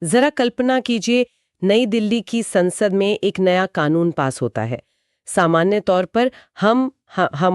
जरा कल्पना कीजिए, नई दिल्ली की संसद में एक नया कानून पास होता है। सामान्य तौर पर हम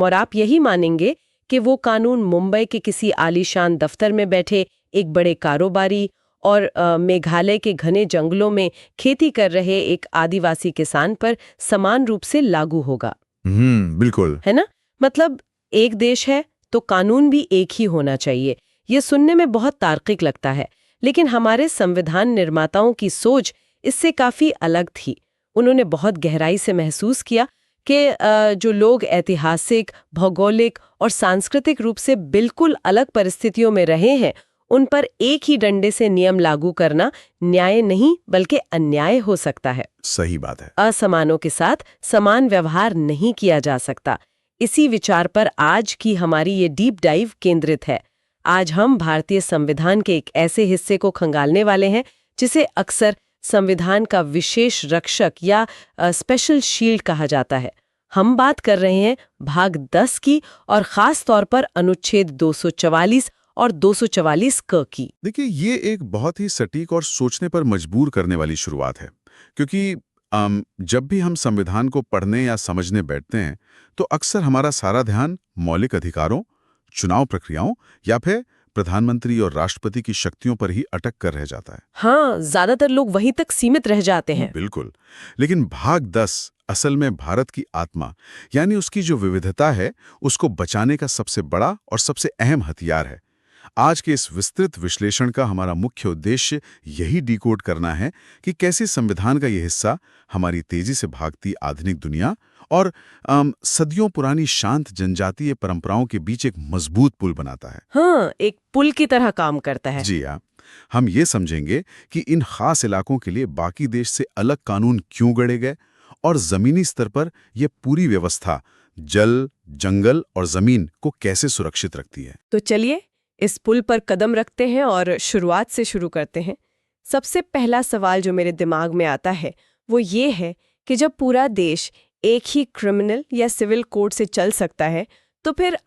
और आप यही मानेंगे कि वो कानून मुंबई के किसी आलीशान दफ्तर में बैठे एक बड़े कारोबारी और मेघालय के घने जंगलों में खेती कर रहे एक आदिवासी किसान पर समान रूप से लागू होगा। बिल्कुल। है ना? मतलब एक देश है तो कानून भी एक ही होना चाहिए। ये सुनने में बहुत तार्किक लगता है, लेकिन हमारे संविधान निर्माताओं की सोच इससे काफी अलग थी। उन्होंने बहुत गहराई से महसूस किया कि जो लोग ऐतिहासिक, भौगोलिक और सांस्कृतिक रूप से बिल्कुल अलग परिस्थितियों में रहे हैं, उन पर एक ही डंडे से नियम लागू करना न्याय नहीं बल्कि अन्याय हो सकता है। सही बात है। असमानों के साथ समान व्यवहार नहीं किया जा सकता। इसी विचार पर आज की हमारी ये डीप डाइव केंद्रित है। आज हम भारतीय संविधान के एक ऐसे हिस्से को खंगालने वाले हैं जिसे अक्सर संविधान का विशेष रक्षक या स्पेशल शील्ड कहा जाता है। हम बात कर रहे हैं भाग 10 की और खास तौर पर अनुच्छेद 244 और 244 क की। देखिए, ये एक बहुत ही सटीक और सोचने पर मजबूर करने वाली शुरुआत है, क्योंकि जब भी हम संविधान को पढ़ने या समझने बैठते हैं तो अक्सर हमारा सारा ध्यान मौलिक अधिकारों, चुनाव प्रक्रियाओं या फिर प्रधानमंत्री और राष्ट्रपति की शक्तियों पर ही अटक कर रह जाता है। हाँ, ज्यादातर लोग वहीं तक सीमित रह जाते हैं। बिल्कुल। लेकिन भाग 10 असल में भारत की आत्मा, यानी उसकी जो विविधता है, उसको बचाने का सबसे बड़ा और सबसे अहम हथियार है। आज के इस विस्तृत विश्लेषण का हमारा मुख्य उद्देश्य यही डिकोड करना है कि कैसे संविधान का यह हिस्सा हमारी तेजी से भागती आधुनिक दुनिया और सदियों पुरानी शांत जनजातीय परंपराओं के बीच एक मजबूत पुल बनाता है। हाँ, एक पुल की तरह काम करता है। जी हाँ। हम ये समझेंगे कि इन खास इलाकों के लिए बाकी देश से अलग कानून क्यों गढ़े गए और जमीनी स्तर पर यह पूरी व्यवस्था जल, जंगल और जमीन को कैसे सुरक्षित रखती है। तो चलिए इस पुल पर कदम रखते हैं और शुरुआत से शुरू करते हैं। सबसे पहला सवाल जो मेरे दिमाग में आता है वो ये है कि जब पूरा देश एक ही क्रिमिनल या सिविल कोड से चल सकता है तो फिर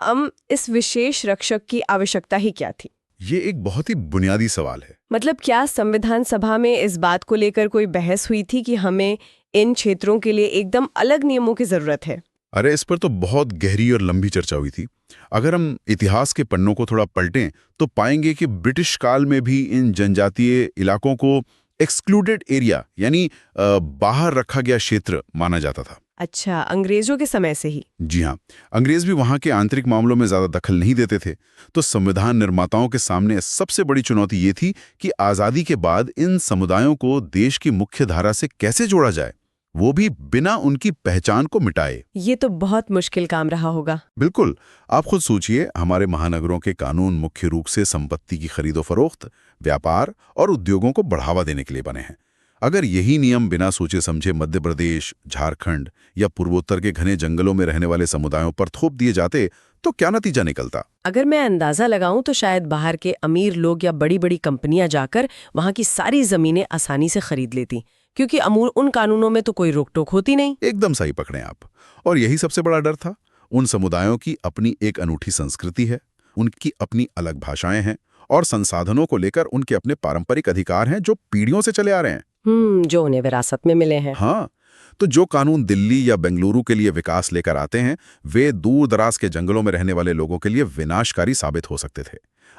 इस विशेष रक्षक की आवश्यकता ही क्या थी? ये एक बहुत ही बुनियादी सवाल है। मतलब क्या संविधान सभा में इस बात को लेकर कोई बहस हुई थी कि हमें इन क्षेत्रों के लिए एकदम अलग नियमों की जरूरत है? अरे, इस पर तो बहुत गहरी और लंबी चर्चा हुई थी। अगर हम इतिहास के पन्नों को थोड़ा पलटें तो पाएंगे कि ब्रिटिश काल में भी इन जनजातीय इलाकों को एक्सक्लूडेड एरिया, यानी बाहर रखा गया क्षेत्र माना जाता था। अच्छा, अंग्रेजों के समय से ही? जी हाँ, अंग्रेज भी वहां के आंतरिक मामलों में ज्यादा दखल नहीं देते थे। तो संविधान निर्माताओं के सामने सबसे बड़ी चुनौती ये थी कि आजादी के बाद इन समुदायों को देश की मुख्य धारा से कैसे जोड़ा जाए, वो भी बिना उनकी पहचान को मिटाए। ये तो बहुत मुश्किल काम रहा होगा। बिल्कुल। आप खुद सोचिए, हमारे महानगरों के कानून मुख्य रूप से संपत्ति की खरीदो फरोख्त, व्यापार और उद्योगों को बढ़ावा देने के लिए बने हैं। अगर यही नियम बिना सोचे समझे मध्य प्रदेश, झारखंड या पूर्वोत्तर के घने जंगलों में रहने वाले समुदायों पर थोप दिए जाते तो क्या नतीजा निकलता? अगर मैं अंदाजा लगाऊं तो शायद बाहर के अमीर लोग या बड़ी बड़ी कंपनियां जाकर वहां की सारी जमीनें आसानी से खरीद लेती, क्योंकि उन कानूनों में तो कोई रोक टोक होती नहीं। एकदम सही पकड़े आप। और यही सबसे बड़ा डर था। उन समुदायों की अपनी एक अनूठी संस्कृति है, उनकी अपनी अलग भाषाएं हैं और संसाधनों को लेकर उनके अपने पारंपरिक अधिकार हैं जो पीढ़ियों से चले आ रहे हैं। जो उन्हें विरासत में मिले हैं। हाँ, तो जो कानून दिल्ली या बेंगलुरु के लिए विकास लेकर आते हैं, वे दूर दराज के जंगलों में रहने वाले लोगों के लिए विनाशकारी साबित हो सकते थे।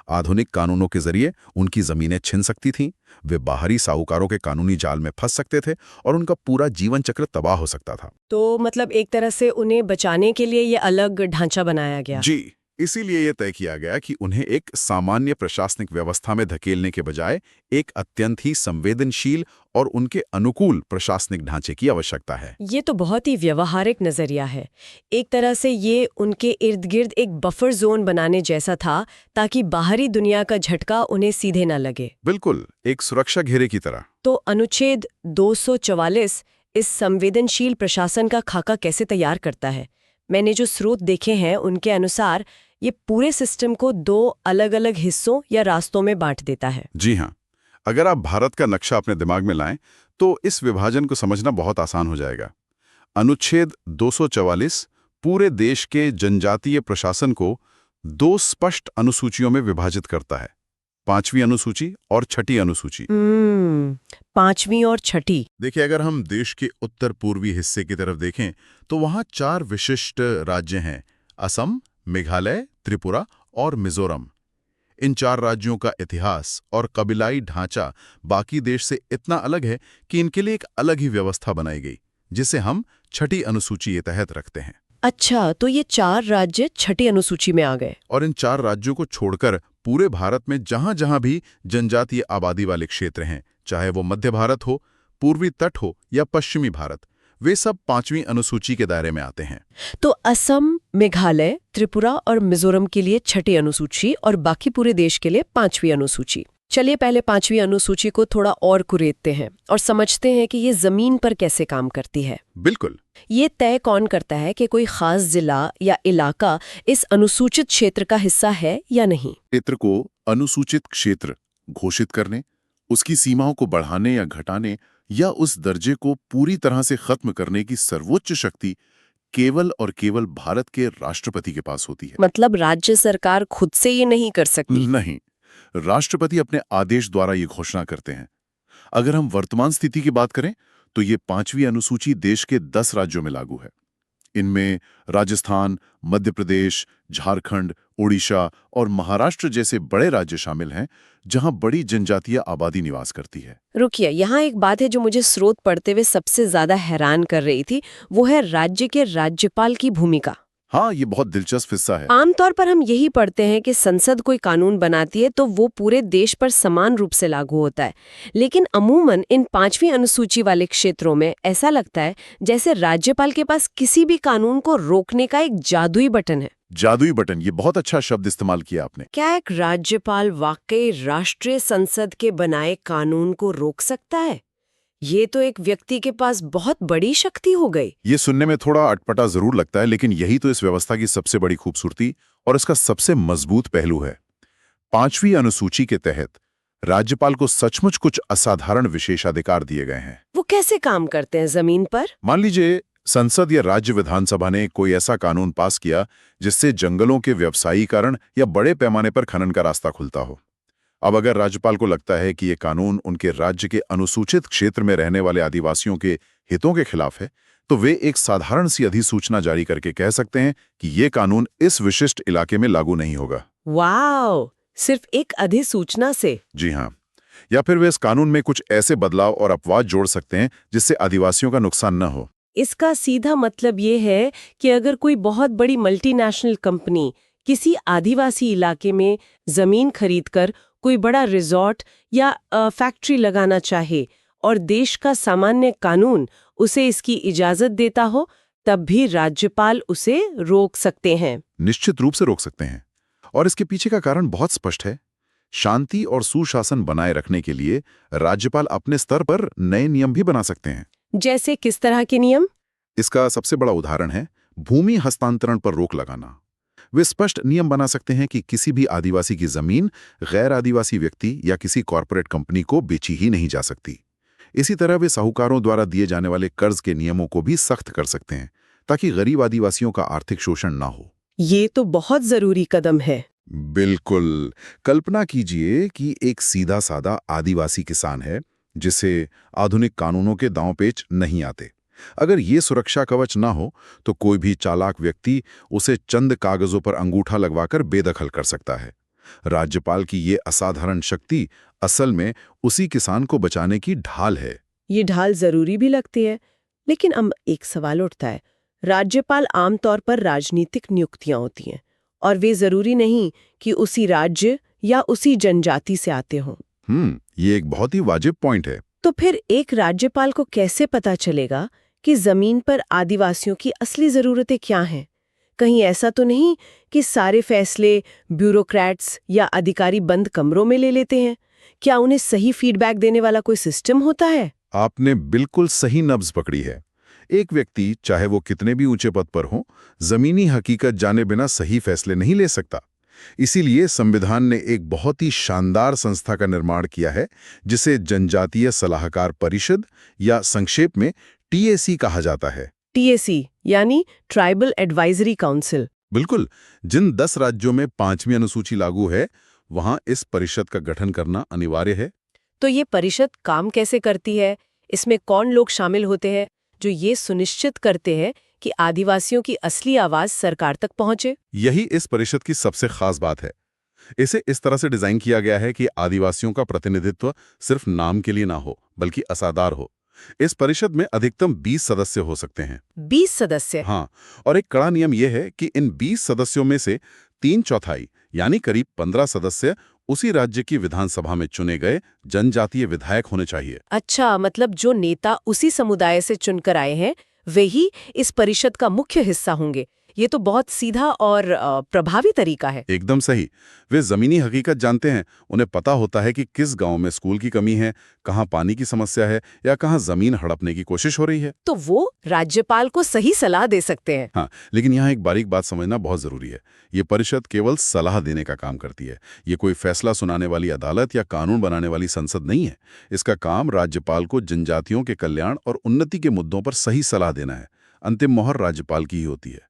आधुनिक कानूनों के जरिए उनकी जमीनें छिन सकती थीं, वे बाहरी साहूकारों के कानूनी जाल में फंस सकते थे और उनका पूरा जीवन चक्र तबाह हो सकता था। तो मतलब एक तरह से उन्हें बचाने के लिए ये अलग ढांचा बनाया गया। जी, इसीलिए यह तय किया गया कि उन्हें एक सामान्य प्रशासनिक व्यवस्था में धकेलने के बजाय एक अत्यंत ही संवेदनशील और उनके अनुकूल प्रशासनिक ढांचे की आवश्यकता है। ये तो बहुत ही व्यवहारिक नजरिया है। एक तरह से ये उनके इर्द गिर्द एक बफर जोन बनाने जैसा था ताकि बाहरी दुनिया का झटका उन्हें सीधे न लगे। बिल्कुल, एक सुरक्षा घेरे की तरह। तो अनुच्छेद 244 इस संवेदनशील प्रशासन का खाका कैसे तैयार करता है? मैंने जो स्रोत देखे हैं उनके अनुसार ये पूरे सिस्टम को दो अलग अलग हिस्सों या रास्तों में बांट देता है। जी हाँ, अगर आप भारत का नक्शा अपने दिमाग में लाएं तो इस विभाजन को समझना बहुत आसान हो जाएगा। अनुच्छेद 244 पूरे देश के जनजातीय प्रशासन को दो स्पष्ट अनुसूचियों में विभाजित करता है। 5वीं अनुसूची और छठी अनुसूची। पांचवी और छठी। देखिए, अगर हम देश के उत्तर पूर्वी हिस्से की तरफ देखें तो वहाँ 4 विशिष्ट राज्य हैं: असम, मेघालय, त्रिपुरा और मिजोरम। इन 4 राज्यों का इतिहास और कबीलाई ढांचा बाकी देश से इतना अलग है कि इनके लिए एक अलग ही व्यवस्था बनाई गई, जिसे हम छठी अनुसूची के तहत रखते हैं। अच्छा, तो ये 4 राज्य छठी अनुसूची में आ गए। और इन 4 राज्यों को छोड़कर पूरे भारत में जहां-जहां भी जनजातीय आबादी वाले क्षेत्र हैं, चाहे वो मध्य भारत हो, पूर्वी तट हो या पश्चिमी भारत, वे सब 5वीं अनुसूची के दायरे में आते हैं। तो असम, मेघालय, त्रिपुरा और मिजोरम के लिए छठी अनुसूची और बाकी पूरे देश के लिए 5वीं अनुसूची। चलिए पहले 5वीं अनुसूची को थोड़ा और कुरेदते हैं और समझते हैं कि ये जमीन पर कैसे काम करती है। बिल्कुल। ये तय कौन करता है कि कोई खास जिला या इलाका इस अनुसूचित क्षेत्र का हिस्सा है या नहीं? क्षेत्र को अनुसूचित क्षेत्र घोषित करने, उसकी सीमाओं को बढ़ाने या घटाने या उस दर्जे को पूरी तरह से खत्म करने की सर्वोच्च शक्ति केवल और केवल भारत के राष्ट्रपति के पास होती है। मतलब राज्य सरकार खुद से ये नहीं कर सकती? नहीं, राष्ट्रपति अपने आदेश द्वारा ये घोषणा करते हैं। अगर हम वर्तमान स्थिति की बात करें तो ये 5वीं अनुसूची देश के 10 राज्यों में लागू है। इनमें राजस्थान, मध्य प्रदेश, झारखंड, ओडिशा और महाराष्ट्र जैसे बड़े राज्य शामिल हैं, जहां बड़ी जनजातीय आबादी निवास करती है। रुकिए, यहाँ एक बात है जो मुझे स्रोत पढ़ते हुए सबसे ज्यादा हैरान कर रही थी, वो है राज्य के राज्यपाल की भूमिका। हाँ, ये बहुत दिलचस्प हिस्सा है। आमतौर पर हम यही पढ़ते हैं कि संसद कोई कानून बनाती है तो वो पूरे देश पर समान रूप से लागू होता है, लेकिन अमूमन इन 5वीं अनुसूची वाले क्षेत्रों में ऐसा लगता है जैसे राज्यपाल के पास किसी भी कानून को रोकने का एक जादुई बटन है। जादुई बटन, ये बहुत अच्छा शब्द इस्तेमाल किया आपने। क्या एक राज्यपाल वाकई राष्ट्रीय संसद के बनाए कानून को रोक सकता है? ये तो एक व्यक्ति के पास बहुत बड़ी शक्ति हो गई। ये सुनने में थोड़ा अटपटा जरूर लगता है, लेकिन यही तो इस व्यवस्था की सबसे बड़ी खूबसूरती और इसका सबसे मजबूत पहलू है। 5वीं अनुसूची के तहत राज्यपाल को सचमुच कुछ असाधारण विशेषाधिकार दिए गए हैं। वो कैसे काम करते हैं जमीन पर? मान लीजिए संसद या राज्य विधानसभा ने कोई ऐसा कानून पास किया जिससे जंगलों के व्यवसायीकरण या बड़े पैमाने पर खनन का रास्ता खुलता हो। अब अगर राज्यपाल को लगता है कि ये कानून उनके राज्य के अनुसूचित क्षेत्र में रहने वाले आदिवासियों के हितों के खिलाफ है, तो वे एक साधारण सी अधिसूचना जारी करके कह सकते हैं कि ये कानून इस विशिष्ट इलाके में लागू नहीं होगा। वाओ! सिर्फ एक अधिसूचना से? जी हाँ। या फिर वे इस कानून में कुछ ऐसे बदलाव और अपवाद जोड़ सकते हैं जिससे आदिवासियों का नुकसान न हो। इसका सीधा मतलब ये है कि अगर कोई बहुत बड़ी मल्टीनेशनल कंपनी किसी आदिवासी इलाके में जमीन खरीदकर कोई बड़ा रिजॉर्ट या फैक्ट्री लगाना चाहे और देश का सामान्य कानून उसे इसकी इजाजत देता हो, तब भी राज्यपाल उसे रोक सकते हैं। निश्चित रूप से रोक सकते हैं। और इसके पीछे का कारण बहुत स्पष्ट है। शांति और सुशासन बनाए रखने के लिए राज्यपाल अपने स्तर पर नए नियम भी बना सकते हैं। जैसे किस तरह के नियम? इसका सबसे बड़ा उदाहरण है भूमि हस्तांतरण पर रोक लगाना। वे स्पष्ट नियम बना सकते हैं कि किसी भी आदिवासी की जमीन गैर आदिवासी व्यक्ति या किसी कॉरपोरेट कंपनी को बेची ही नहीं जा सकती। इसी तरह वे साहूकारों द्वारा दिए जाने वाले कर्ज के नियमों को भी सख्त कर सकते हैं, ताकि गरीब आदिवासियों का आर्थिक शोषण ना हो। ये तो बहुत जरूरी कदम है। बिल्कुल। कल्पना कीजिए कि एक सीधा साधा आदिवासी किसान है जिसे आधुनिक कानूनों के दांव-पेच नहीं आते। अगर ये सुरक्षा कवच ना हो तो कोई भी चालाक व्यक्ति उसे चंद कागजों पर अंगूठा लगवाकर बेदखल कर सकता है। राज्यपाल की ये असाधारण शक्ति असल में उसी किसान को बचाने की ढाल है। ये ढाल जरूरी भी लगती है, लेकिन अब एक सवाल उठता है। राज्यपाल आमतौर पर राजनीतिक नियुक्तियां होती हैं और वे जरूरी नहीं कि उसी राज्य या उसी जनजाति से आते हों। ये एक बहुत ही वाजिब पॉइंट है। तो फिर एक राज्यपाल को कैसे पता चलेगा कि जमीन पर आदिवासियों की असली जरूरतें क्या हैं? कहीं ऐसा तो नहीं कि सारे फैसले ब्यूरोक्रेट्स या अधिकारी बंद कमरों में ले लेते हैं? क्या उन्हें सही फीडबैक देने वाला कोई सिस्टम होता है? आपने बिल्कुल सही नब्ज पकड़ी है। एक व्यक्ति, चाहे वो कितने भी ऊंचे पद पर हो, जमीनी हकीकत जाने बिना सही फैसले नहीं ले सकता। इसीलिए संविधान ने एक बहुत ही शानदार संस्था का निर्माण किया है जिसे जनजातीय सलाहकार परिषद या संक्षेप में टीएसी कहा जाता है। टीएसी यानी ट्राइबल एडवाइजरी काउंसिल। बिल्कुल। जिन 10 राज्यों में 5वीं अनुसूची लागू है वहां इस परिषद का गठन करना अनिवार्य है। तो ये परिषद काम कैसे करती है? इसमें कौन लोग शामिल होते हैं जो ये सुनिश्चित करते हैं कि आदिवासियों की असली आवाज सरकार तक पहुंचे? यही इस परिषद की सबसे खास बात है। इसे इस तरह से डिजाइन किया गया है कि आदिवासियों का प्रतिनिधित्व सिर्फ नाम के लिए ना हो, बल्कि असरदार हो। इस परिषद में अधिकतम 20 सदस्य हो सकते हैं। 20 सदस्य? हाँ, और एक कड़ा नियम यह है कि इन 20 सदस्यों में से 3/4 यानी करीब 15 सदस्य उसी राज्य की विधानसभा में चुने गए जनजातीय विधायक होने चाहिए। अच्छा, मतलब जो नेता उसी समुदाय से चुनकर आए हैं वे ही इस परिषद का मुख्य हिस्सा होंगे। ये तो बहुत सीधा और प्रभावी तरीका है। एकदम सही। वे जमीनी हकीकत जानते हैं। उन्हें पता होता है कि किस गांव में स्कूल की कमी है, कहाँ पानी की समस्या है या कहाँ जमीन हड़पने की कोशिश हो रही है। तो वो राज्यपाल को सही सलाह दे सकते हैं। हाँ, लेकिन यहाँ एक बारीक बात समझना बहुत जरूरी है। ये परिषद केवल सलाह देने का काम करती है। ये कोई फैसला सुनाने वाली अदालत या कानून बनाने वाली संसद नहीं है। इसका काम राज्यपाल को जनजातियों के कल्याण और उन्नति के मुद्दों पर सही सलाह देना है। अंतिम मोहर राज्यपाल की ही होती है।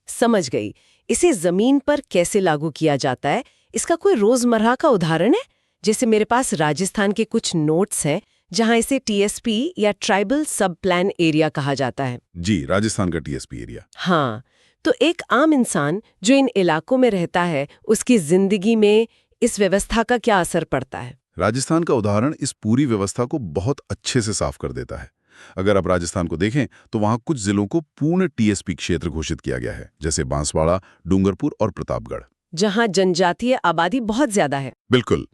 समझ गई। इसे जमीन पर कैसे लागू किया जाता है, इसका कोई रोजमर्रा का उदाहरण है? जैसे मेरे पास राजस्थान के कुछ नोट्स हैं जहां इसे टीएसपी या ट्राइबल सब प्लान एरिया कहा जाता है। जी, राजस्थान का टीएसपी एरिया। हाँ, तो एक आम इंसान जो इन इलाकों में रहता है उसकी जिंदगी में इस व्यवस्था का क्या असर पड़ता है? राजस्थान का उदाहरण इस पूरी व्यवस्था को बहुत अच्छे से साफ कर देता है। अगर आप राजस्थान को देखें तो वहां कुछ जिलों को पूर्ण टीएसपी क्षेत्र घोषित किया गया है, जैसे बांसवाड़ा, डूंगरपुर और प्रतापगढ़, जहां जनजातीय आबादी बहुत ज्यादा है। बिल्कुल,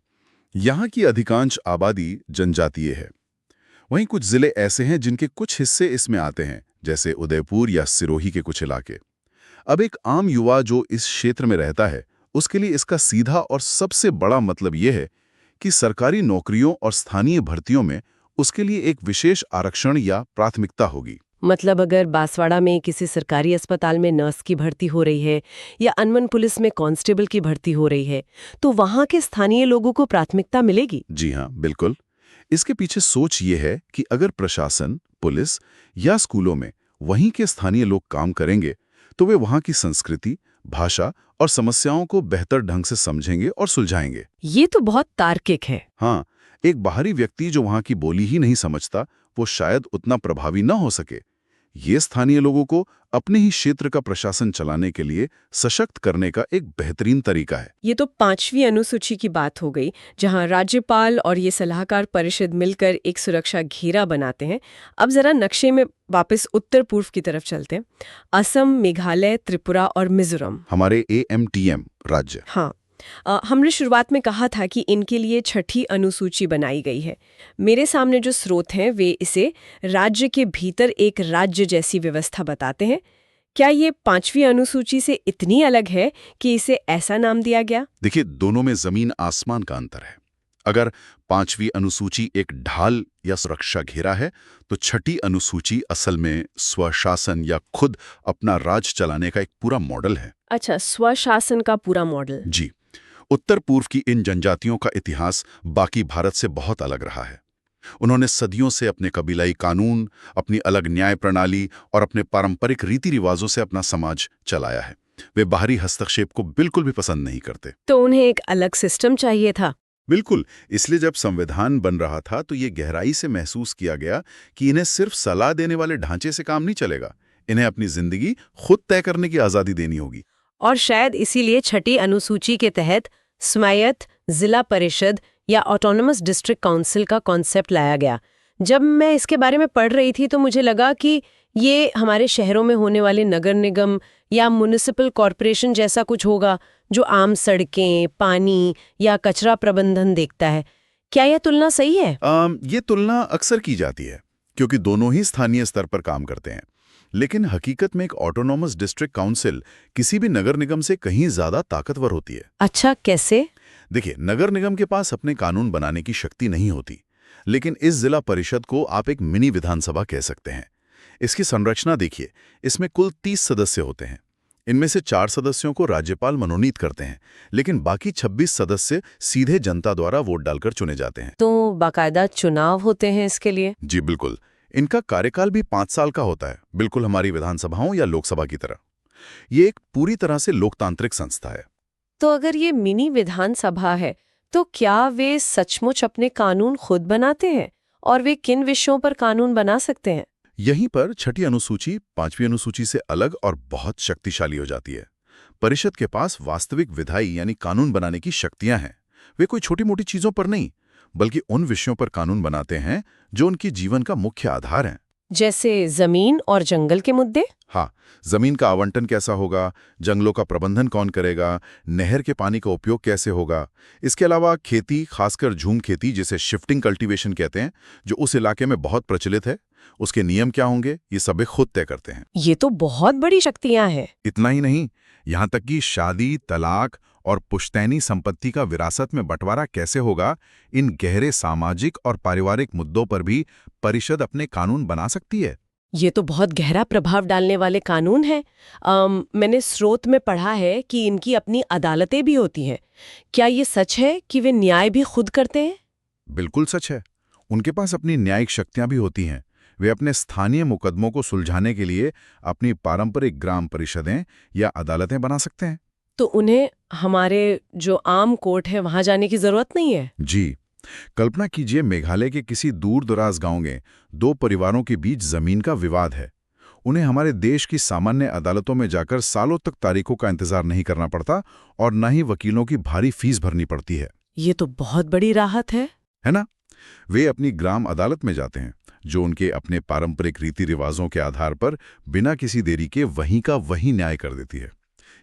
यहाँ की अधिकांश आबादी जनजातीय है। वहीं कुछ जिले ऐसे हैं जिनके कुछ हिस्से इसमें आते हैं, जैसे उदयपुर या सिरोही के कुछ इलाके। अब एक आम युवा जो इस क्षेत्र में रहता है, उसके लिए इसका सीधा और सबसे बड़ा मतलब यह है कि सरकारी नौकरियों और स्थानीय भर्तियों में उसके लिए एक विशेष आरक्षण या प्राथमिकता होगी। मतलब अगर बांसवाड़ा में किसी सरकारी अस्पताल में नर्स की भर्ती हो रही है या अनवन पुलिस में कांस्टेबल की भर्ती हो रही है, तो वहां के स्थानीय लोगों को प्राथमिकता मिलेगी? जी हाँ, बिल्कुल। इसके पीछे सोच ये है कि अगर प्रशासन, पुलिस या स्कूलों में वहीं के स्थानीय लोग काम करेंगे, तो वे वहां की संस्कृति, भाषा और समस्याओं को बेहतर ढंग से समझेंगे और सुलझाएंगे। ये तो बहुत तार्किक है। हाँ, एक बाहरी व्यक्ति जो वहां की बोली ही नहीं समझता, वो शायद उतना प्रभावी न हो सके। ये स्थानीय लोगों को अपने ही क्षेत्र का प्रशासन चलाने के लिए सशक्त करने का एक बेहतरीन तरीका है। ये तो 5वीं अनुसूची की बात हो गई, जहां राज्यपाल और ये सलाहकार परिषद मिलकर एक सुरक्षा घेरा बनाते हैं। अब जरा नक्शे में वापस उत्तर पूर्व की तरफ चलते हैं। असम, मेघालय, त्रिपुरा और मिजोरम, हमारे AMTM राज्य। हाँ, हमने शुरुआत में कहा था कि इनके लिए 6ठी अनुसूची बनाई गई है। मेरे सामने जो स्रोत हैं वे इसे राज्य के भीतर एक राज्य जैसी व्यवस्था बताते हैं। क्या ये 5वीं अनुसूची से इतनी अलग है कि इसे ऐसा नाम दिया गया? देखिए, दोनों में जमीन आसमान का अंतर है। अगर 5वीं अनुसूची एक ढाल या सुरक्षा घेरा है, तो 6ठी अनुसूची असल में स्वशासन या खुद अपना राज चलाने का एक पूरा मॉडल है। अच्छा, स्वशासन का पूरा मॉडल। जी, उत्तर पूर्व की इन जनजातियों का इतिहास बाकी भारत से बहुत अलग रहा है। उन्होंने सदियों से अपने कबीलाई कानून, अपनी अलग न्याय प्रणाली और अपने पारंपरिक रीति रिवाजों से अपना समाज चलाया है। वे बाहरी हस्तक्षेप को बिल्कुल भी पसंद नहीं करते। तो उन्हें एक अलग सिस्टम चाहिए था। बिल्कुल, इसलिए जब संविधान बन रहा था तो ये गहराई से महसूस किया गया कि इन्हें सिर्फ सलाह देने वाले ढांचे से काम नहीं चलेगा। इन्हें अपनी जिंदगी खुद तय करने की आज़ादी देनी होगी। और शायद इसीलिए 6ठी अनुसूची के तहत स्वायत्त जिला परिषद या ऑटोनमस डिस्ट्रिक्ट काउंसिल का कॉन्सेप्ट लाया गया। जब मैं इसके बारे में पढ़ रही थी तो मुझे लगा कि ये हमारे शहरों में होने वाले नगर निगम या म्युनिसिपल कॉरपोरेशन जैसा कुछ होगा, जो आम सड़कें, पानी या कचरा प्रबंधन देखता है। क्या यह तुलना सही है? ये तुलना अक्सर की जाती है क्योंकि दोनों ही स्थानीय स्तर पर काम करते हैं। लेकिन हकीकत में एक ऑटोनॉमस डिस्ट्रिक्ट काउंसिल किसी भी नगर निगम से कहीं ज्यादा ताकतवर होती है। अच्छा, कैसे? देखिए, नगर निगम के पास अपने कानून बनाने की शक्ति नहीं होती, लेकिन इस जिला परिषद को आप एक मिनी विधानसभा कह सकते हैं। इसकी संरचना देखिए, इसमें कुल 30 सदस्य होते हैं। इनमें से 4 सदस्यों को राज्यपाल मनोनीत करते हैं, लेकिन बाकी 26 सदस्य सीधे जनता द्वारा वोट डालकर चुने जाते हैं। तो बाकायदा चुनाव होते हैं इसके लिए? जी बिल्कुल। इनका कार्यकाल भी 5 साल का होता है, बिल्कुल हमारी विधानसभाओं या लोकसभा की तरह। ये एक पूरी तरह से लोकतांत्रिक संस्था है। तो अगर ये मिनी विधानसभा है तो क्या वे सचमुच अपने कानून खुद बनाते हैं और वे किन विषयों पर कानून बना सकते हैं? यहीं पर छठी अनुसूची 5वीं अनुसूची से अलग और बहुत शक्तिशाली हो जाती है। परिषद के पास वास्तविक विधायी यानी कानून बनाने की शक्तियां हैं। वे कोई छोटी मोटी चीजों पर नहीं, बल्कि उन विषयों पर कानून बनाते हैं जो उनकी जीवन का मुख्य आधार हैं। जैसे जमीन और जंगल के मुद्दे? हाँ, जमीन का आवंटन कैसा होगा, जंगलों का प्रबंधन कौन करेगा, नहर के पानी का उपयोग कैसे होगा। इसके अलावा खेती, खासकर झूम खेती जिसे शिफ्टिंग कल्टीवेशन कहते हैं, जो उस इलाके में बहुत प्रचलित है, उसके नियम क्या होंगे, ये सब वे खुद तय करते हैं। ये तो बहुत बड़ी शक्तियां हैं। इतना ही नहीं, यहाँ तक कि शादी, तलाक और पुश्तैनी संपत्ति का विरासत में बंटवारा कैसे होगा, इन गहरे सामाजिक और पारिवारिक मुद्दों पर भी परिषद अपने कानून बना सकती है। ये तो बहुत गहरा प्रभाव डालने वाले कानून हैं। मैंने स्रोत में पढ़ा है कि इनकी अपनी अदालतें भी होती हैं। क्या ये सच है कि वे न्याय भी खुद करते हैं? बिल्कुल सच है। उनके पास अपनी न्यायिक शक्तियां भी होती हैं। वे अपने स्थानीय मुकदमों को सुलझाने के लिए अपनी पारंपरिक ग्राम परिषदें या अदालतें बना सकते हैं। तो उन्हें हमारे जो आम कोर्ट है वहां जाने की जरूरत नहीं है? जी, कल्पना कीजिए मेघालय के किसी दूर दराज गांव में 2 परिवारों के बीच जमीन का विवाद है। उन्हें हमारे देश की सामान्य अदालतों में जाकर सालों तक तारीखों का इंतजार नहीं करना पड़ता और न ही वकीलों की भारी फीस भरनी पड़ती है। ये तो बहुत बड़ी राहत है ना? वे अपनी ग्राम अदालत में जाते हैं, जो उनके अपने पारंपरिक रीति रिवाजों के आधार पर बिना किसी देरी के वहीं का वहीं न्याय कर देती है।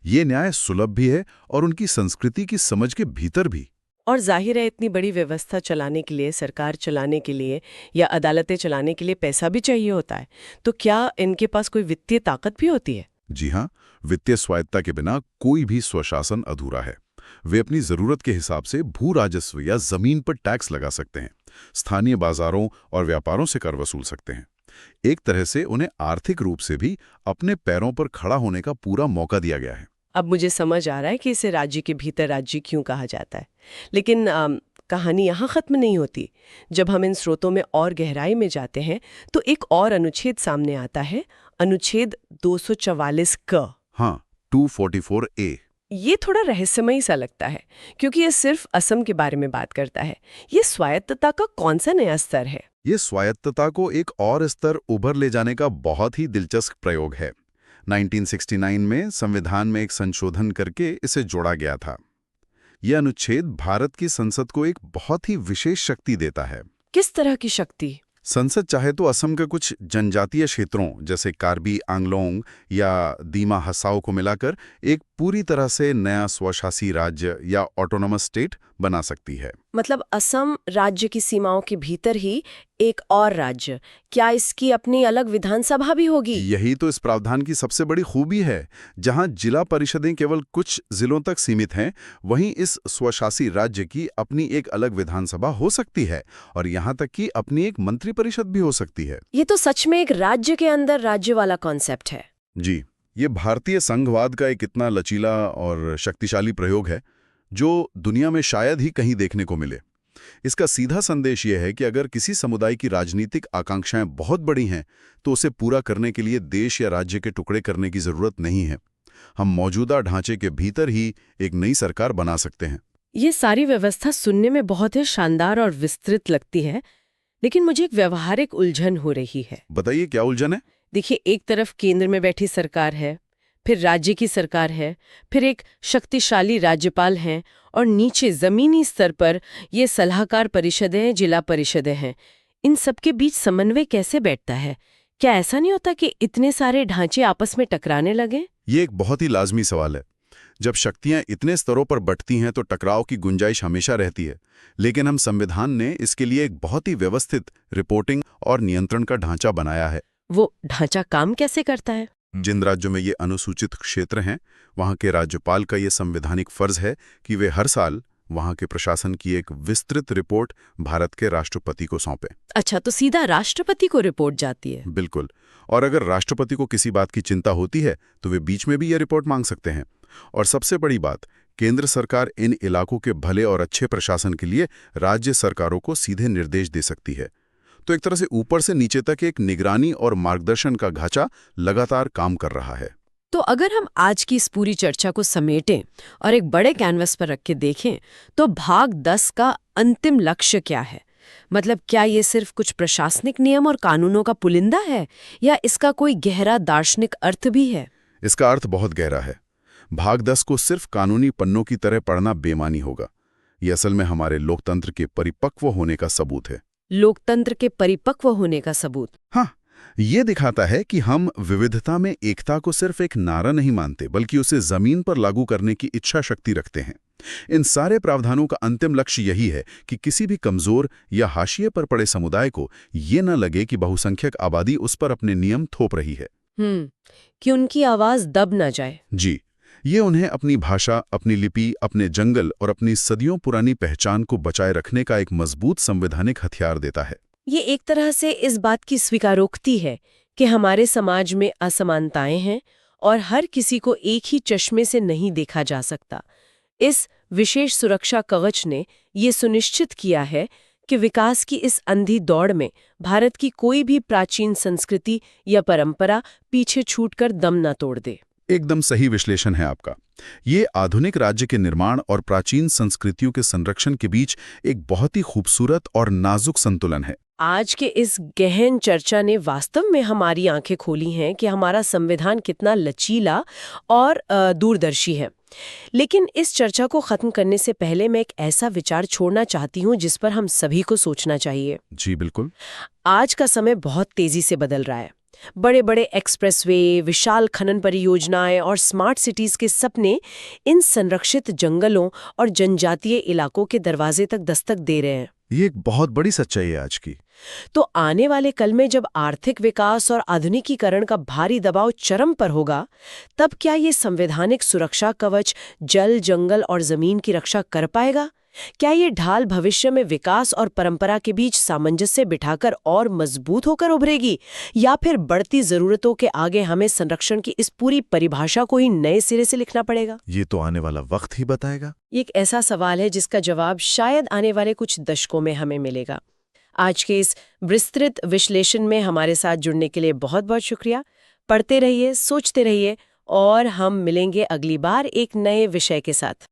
ये न्याय सुलभ भी है और उनकी संस्कृति की समझ के भीतर भी। और जाहिर है इतनी बड़ी व्यवस्था चलाने के लिए, सरकार चलाने के लिए या अदालतें चलाने के लिए पैसा भी चाहिए होता है। तो क्या इनके पास कोई वित्तीय ताकत भी होती है? जी हाँ, वित्तीय स्वायत्तता के बिना कोई भी स्वशासन अधूरा है। वे अपनी जरूरत के हिसाब से भू राजस्व या जमीन पर टैक्स लगा सकते हैं, स्थानीय बाजारों और व्यापारों से कर वसूल सकते हैं। एक तरह से उन्हें आर्थिक रूप से भी अपने पैरों पर खड़ा होने का पूरा मौका दिया गया है। अब मुझे समझ आ रहा है कि इसे राज्य के भीतर राज्य क्यों कहा जाता है। लेकिन कहानी यहाँ खत्म नहीं होती। जब हम इन स्रोतों में और गहराई में जाते हैं तो एक और अनुच्छेद सामने आता है, अनुच्छेद 244 क। हाँ, 244A। ये थोड़ा रहस्यमयी सा लगता है क्योंकि ये सिर्फ असम के बारे में बात करता है। ये स्वायत्तता का कौन सा नया स्तर है? ये स्वायत्तता को एक और स्तर उभर ले जाने का बहुत ही दिलचस्प प्रयोग है। 1969 में संविधान में एक संशोधन करके इसे जोड़ा गया था। यह अनुच्छेद भारत की संसद को एक बहुत ही विशेष शक्ति देता है। किस तरह की शक्ति? संसद चाहे तो असम के कुछ जनजातीय क्षेत्रों जैसे कार्बी आंगलोंग या दीमा हसाओ को मिलाकर एक पूरी तरह से नया स्वशासी राज्य या ऑटोनोमस स्टेट बना सकती है। मतलब असम राज्य की सीमाओं के भीतर ही एक और राज्य। क्या इसकी अपनी अलग विधानसभा भी होगी? यही तो इस प्रावधान की सबसे बड़ी खूबी है। जहां जिला परिषदें केवल कुछ जिलों तक सीमित हैं, वहीं इस स्वशासी राज्य की अपनी एक अलग विधानसभा हो सकती है और यहां तक कि अपनी एक मंत्री परिषद भी हो सकती है। ये तो सच में एक राज्य के अंदर राज्य वाला कॉन्सेप्ट है। जी, ये भारतीय संघवाद का एक इतना लचीला और शक्तिशाली प्रयोग है जो दुनिया में शायद ही कहीं देखने को मिले। इसका सीधा संदेश यह है कि अगर किसी समुदाय की राजनीतिक आकांक्षाएं बहुत बड़ी हैं, तो उसे पूरा करने के लिए देश या राज्य के टुकड़े करने की जरूरत नहीं है। हम मौजूदा ढांचे के भीतर ही एक नई सरकार बना सकते हैं। ये सारी व्यवस्था सुनने में बहुत ही शानदार और विस्तृत लगती है, लेकिन मुझे एक व्यवहारिक उलझन हो रही है। बताइए, क्या उलझन है? देखिए, एक तरफ केंद्र में बैठी सरकार है, फिर राज्य की सरकार है, फिर एक शक्तिशाली राज्यपाल हैं और नीचे जमीनी स्तर पर ये सलाहकार परिषदें, जिला परिषदें हैं। इन सबके बीच समन्वय कैसे बैठता है? क्या ऐसा नहीं होता कि इतने सारे ढांचे आपस में टकराने लगे? ये एक बहुत ही लाजमी सवाल है। जब शक्तियां इतने स्तरों पर बंटती हैं तो टकराव की गुंजाइश हमेशा रहती है, लेकिन हम संविधान ने इसके लिए एक बहुत ही व्यवस्थित रिपोर्टिंग और नियंत्रण का ढांचा बनाया है। वो ढांचा काम कैसे करता है? जिन राज्यों में ये अनुसूचित क्षेत्र हैं, वहां के राज्यपाल का ये संवैधानिक फर्ज है कि वे हर साल वहां के प्रशासन की एक विस्तृत रिपोर्ट भारत के राष्ट्रपति को सौंपें। अच्छा, तो सीधा राष्ट्रपति को रिपोर्ट जाती है? बिल्कुल। और अगर राष्ट्रपति को किसी बात की चिंता होती है तो वे बीच में भी ये रिपोर्ट मांग सकते हैं। और सबसे बड़ी बात, केंद्र सरकार इन इलाकों के भले और अच्छे प्रशासन के लिए राज्य सरकारों को सीधे निर्देश दे सकती है। तो एक तरह से ऊपर से नीचे तक एक निगरानी और मार्गदर्शन का ढांचा लगातार काम कर रहा है। तो अगर हम आज की इस पूरी चर्चा को समेटें और एक बड़े कैनवस पर रख के देखें, तो भाग 10 का अंतिम लक्ष्य क्या है? मतलब क्या ये सिर्फ कुछ प्रशासनिक नियम और कानूनों का पुलिंदा है, या इसका कोई गहरा दार्शनिक अर्थ भी है? इसका अर्थ बहुत गहरा है। भाग 10 को सिर्फ कानूनी पन्नों की तरह पढ़ना बेमानी होगा। ये असल में हमारे लोकतंत्र के परिपक्व होने का सबूत है। लोकतंत्र के परिपक्व होने का सबूत? हाँ, ये दिखाता है कि हम विविधता में एकता को सिर्फ एक नारा नहीं मानते, बल्कि उसे जमीन पर लागू करने की इच्छा शक्ति रखते हैं। इन सारे प्रावधानों का अंतिम लक्ष्य यही है कि किसी भी कमजोर या हाशिए पर पड़े समुदाय को ये न लगे कि बहुसंख्यक आबादी उस पर अपने नियम थोप रही है। कि उनकी आवाज दब न जाए। जी, ये उन्हें अपनी भाषा, अपनी लिपि, अपने जंगल और अपनी सदियों पुरानी पहचान को बचाए रखने का एक मजबूत संवैधानिक हथियार देता है। ये एक तरह से इस बात की स्वीकारोक्ति है कि हमारे समाज में असमानताएं हैं और हर किसी को एक ही चश्मे से नहीं देखा जा सकता। इस विशेष सुरक्षा कवच ने ये सुनिश्चित किया है कि विकास की इस अंधी दौड़ में भारत की कोई भी प्राचीन संस्कृति या परंपरा पीछे छूटकर दम न तोड़ दे। एकदम सही विश्लेषण है आपका। ये आधुनिक राज्य के निर्माण और प्राचीन संस्कृतियों के संरक्षण के बीच एक बहुत ही खूबसूरत और नाजुक संतुलन है। आज के इस गहन चर्चा ने वास्तव में हमारी आंखें खोली हैं कि हमारा संविधान कितना लचीला और दूरदर्शी है। लेकिन इस चर्चा को खत्म करने से पहले मैं एक ऐसा विचार छोड़ना चाहती हूँ जिस पर हम सभी को सोचना चाहिए। जी बिल्कुल। आज का समय बहुत तेजी से बदल रहा है। बड़े बड़े एक्सप्रेसवे, विशाल खनन परियोजनाएं और स्मार्ट सिटीज के सपने इन संरक्षित जंगलों और जनजातीय इलाकों के दरवाजे तक दस्तक दे रहे हैं। ये एक बहुत बड़ी सच्चाई है आज की। तो आने वाले कल में जब आर्थिक विकास और आधुनिकीकरण का भारी दबाव चरम पर होगा, तब क्या ये संवैधानिक सुरक्षा कवच जल, जंगल और जमीन की रक्षा कर पाएगा? क्या ये ढाल भविष्य में विकास और परंपरा के बीच सामंजस्य बिठाकर और मजबूत होकर उभरेगी, या फिर बढ़ती जरूरतों के आगे हमें संरक्षण की इस पूरी परिभाषा को ही नए सिरे से लिखना पड़ेगा? ये तो आने वाला वक्त ही बताएगा। ये एक ऐसा सवाल है जिसका जवाब शायद आने वाले कुछ दशकों में हमें मिलेगा। आज के इस विस्तृत विश्लेषण में हमारे साथ जुड़ने के लिए बहुत बहुत शुक्रिया। पढ़ते रहिए, सोचते रहिए और हम मिलेंगे अगली बार एक नए विषय के साथ।